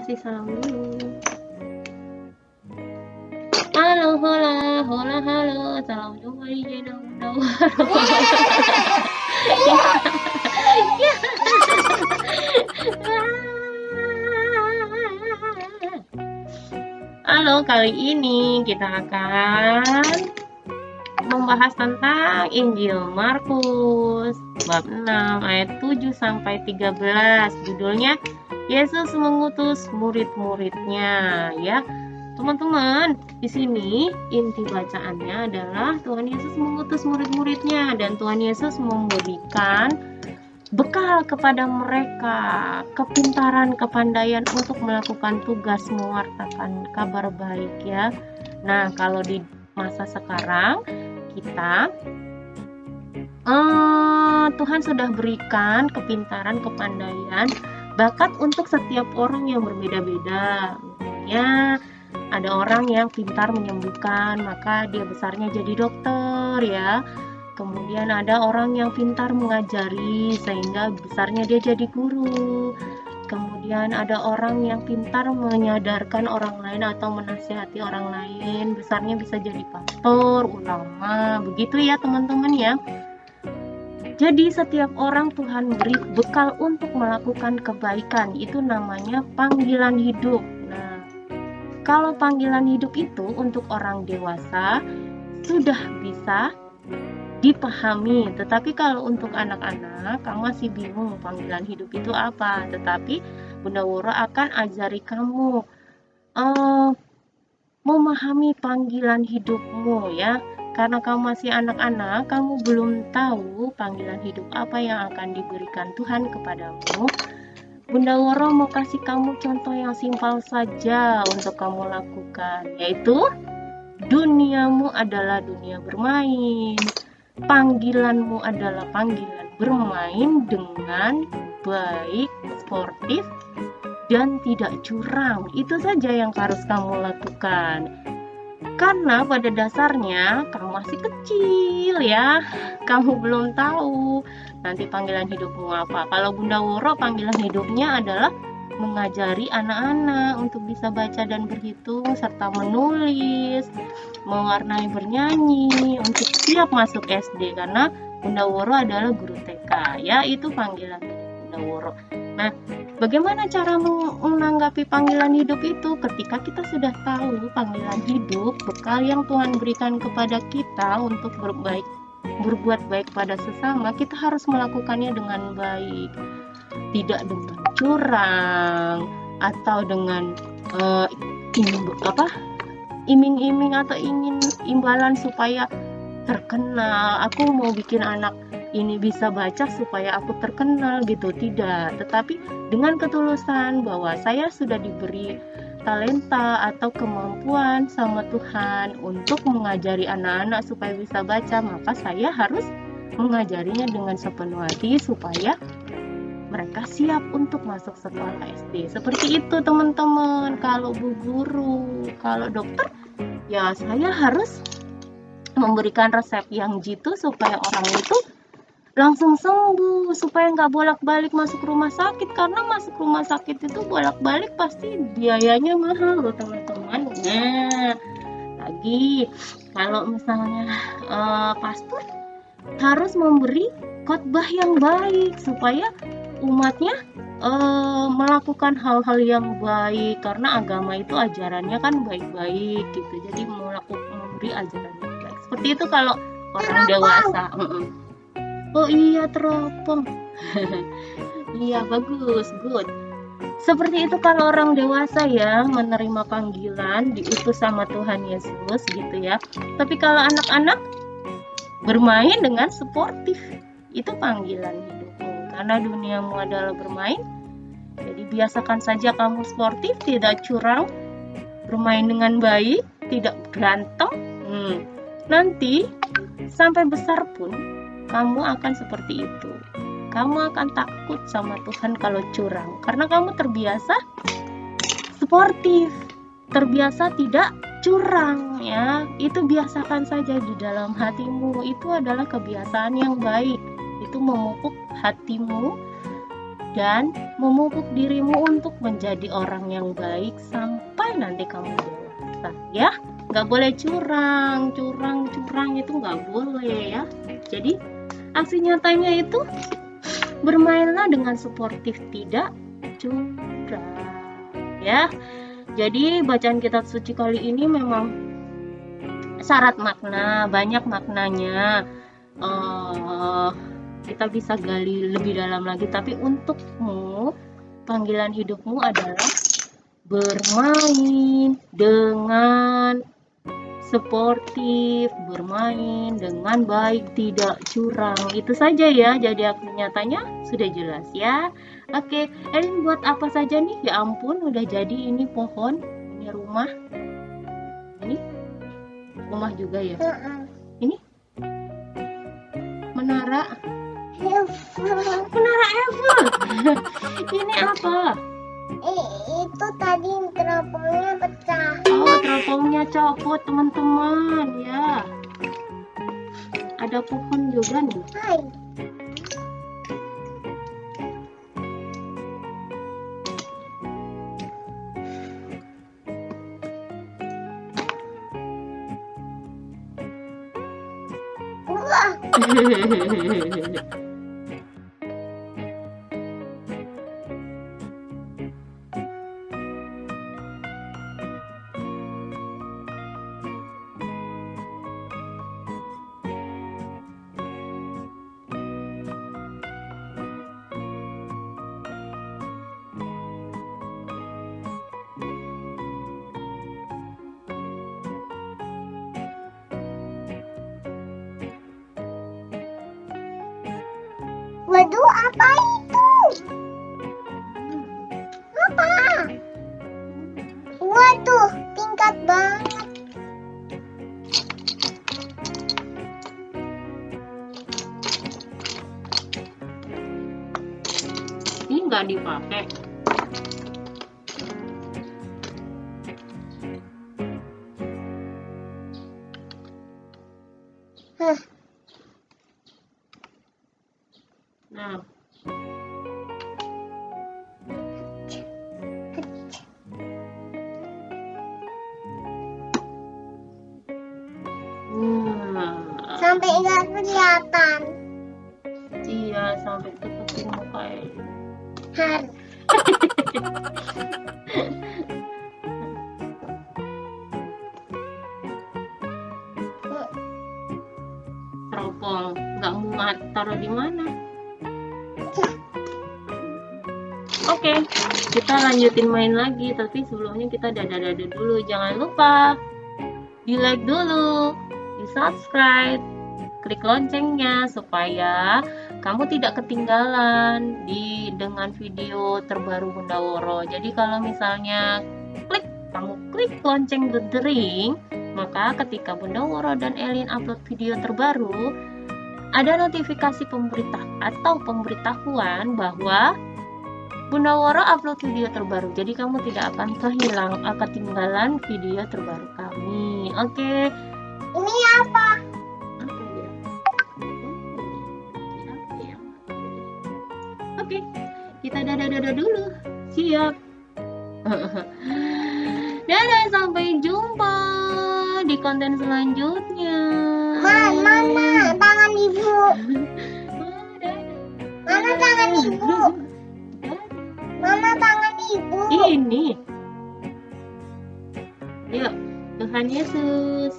kasih salam dulu. Halo, hola, hola, halo, salam jumpa di channel Bunda Waro. Halo, kali ini kita akan membahas tentang Injil Markus bab 6 ayat 7 sampai 13. Judulnya Yesus mengutus murid-muridnya, ya. Teman-teman, di sini inti bacaannya adalah Tuhan Yesus mengutus murid-muridnya dan Tuhan Yesus memberikan bekal kepada mereka, kepintaran, kepandaian untuk melakukan tugas mewartakan kabar baik, ya. Nah, kalau di masa sekarang kita Tuhan sudah berikan kepintaran, kepandaian, bakat untuk setiap orang yang berbeda-beda. Misalnya ada orang yang pintar menyembuhkan, maka dia besarnya jadi dokter, ya. Kemudian ada orang yang pintar mengajari, sehingga besarnya dia jadi guru. Kemudian ada orang yang pintar menyadarkan orang lain atau menasihati orang lain, besarnya bisa jadi pastor, ulama, begitu ya teman-teman ya. Jadi setiap orang Tuhan beri bekal untuk melakukan kebaikan, itu namanya panggilan hidup. Nah, kalau panggilan hidup itu untuk orang dewasa sudah bisa dipahami, tetapi kalau untuk anak-anak kamu masih bingung panggilan hidup itu apa, tetapi Bunda Woro akan ajari kamu memahami panggilan hidupmu, ya. Karena kamu masih anak-anak, kamu belum tahu panggilan hidup apa yang akan diberikan Tuhan kepadamu. Bunda Woro mau kasih kamu contoh yang simpel saja untuk kamu lakukan, yaitu duniamu adalah dunia bermain. Panggilanmu adalah panggilan bermain dengan baik, sportif, dan tidak curang. Itu saja yang harus kamu lakukan. Karena pada dasarnya kamu masih kecil, ya. Kamu belum tahu nanti panggilan hidupmu apa. Kalau Bunda Woro panggilan hidupnya adalah mengajari anak-anak untuk bisa baca dan berhitung serta menulis, mewarnai bernyanyi untuk siap masuk SD, karena Bunda Woro adalah guru TK, ya. Itu panggilan Bunda Woro. Nah, bagaimana cara menanggapi panggilan hidup itu? Ketika kita sudah tahu panggilan hidup, bekal yang Tuhan berikan kepada kita untuk berbuat baik pada sesama, kita harus melakukannya dengan baik, tidak dengan curang atau dengan iming-iming atau ingin imbalan supaya terkenal. Aku mau bikin anak ini bisa baca supaya aku terkenal, gitu. Tidak, tetapi dengan ketulusan bahwa saya sudah diberi talenta atau kemampuan sama Tuhan untuk mengajari anak-anak supaya bisa baca, maka saya harus mengajarinya dengan sepenuh hati supaya mereka siap untuk masuk sekolah SD. Seperti itu teman-teman. Kalau bu guru, kalau dokter, ya saya harus memberikan resep yang jitu supaya orang itu langsung sembuh, supaya nggak bolak-balik masuk rumah sakit, karena masuk rumah sakit itu bolak-balik pasti biayanya mahal loh teman-teman. Nah, lagi kalau misalnya pastor harus memberi khotbah yang baik supaya umatnya melakukan hal-hal yang baik, karena agama itu ajarannya kan baik-baik gitu. Jadi memberi ajaran yang baik. Seperti itu kalau orang dewasa. Oh iya, teropong. Iya, bagus, good. Seperti itu kalau orang dewasa, ya, menerima panggilan diutus sama Tuhan Yesus gitu, ya. Tapi kalau anak-anak bermain dengan sportif, itu panggilan hidupmu. Karena duniamu adalah bermain, jadi biasakan saja kamu sportif, tidak curang, bermain dengan baik, tidak berantem. Nanti sampai besar pun kamu akan seperti itu. Kamu akan takut sama Tuhan kalau curang, karena kamu terbiasa sportif, terbiasa tidak curang, ya. Itu biasakan saja di dalam hatimu. Itu adalah kebiasaan yang baik. Itu memupuk hatimu dan memupuk dirimu untuk menjadi orang yang baik sampai nanti kamu dewasa, ya. Nggak boleh curang itu nggak boleh, ya. Jadi aksi nyatanya itu bermainlah dengan sportif, tidak curang, ya. Jadi bacaan kitab suci kali ini memang syarat makna, banyak maknanya. Kita bisa gali lebih dalam lagi, tapi untukmu panggilan hidupmu adalah bermain dengan sportif, bermain dengan baik, tidak curang. Itu saja ya. Jadi aksi nyatanya sudah jelas ya. Oke, Elin buat apa saja nih? Ya ampun, udah jadi ini pohon, ini rumah, ini rumah juga ya. Ini menara Eiffel. Ini apa? Itu tadi teropongnya pecah. Oh, teropongnya copot teman-teman ya. Ada pohon juga nih. Hai. Wah. Waduh, apa itu? Apa? Waduh, tingkat banget. Ini nggak dipakai. Nah, sampai nggak kelihatan. Iya, sampai tutupin muka ini. Teropong, nggak muat, taruh di mana? Oke, kita lanjutin main lagi, tapi sebelumnya kita dada-dada dulu. Jangan lupa di like dulu, di subscribe, klik loncengnya supaya kamu tidak ketinggalan dengan video terbaru Bunda Woro. Jadi kalau misalnya kamu klik lonceng berdering, maka ketika Bunda Woro dan Elin upload video terbaru, ada notifikasi pemberitahuan bahwa Bunda Woro upload video terbaru. Jadi kamu tidak akan ketinggalan video terbaru kami. Oke. Ini apa? Oke, kita dadah-dadah dulu. Siap. Dadah, sampai jumpa di konten selanjutnya. Mana tangan ibu? Mana tangan ibu? Mana tangan ibu? Ini. Yuk, Tuhan Yesus.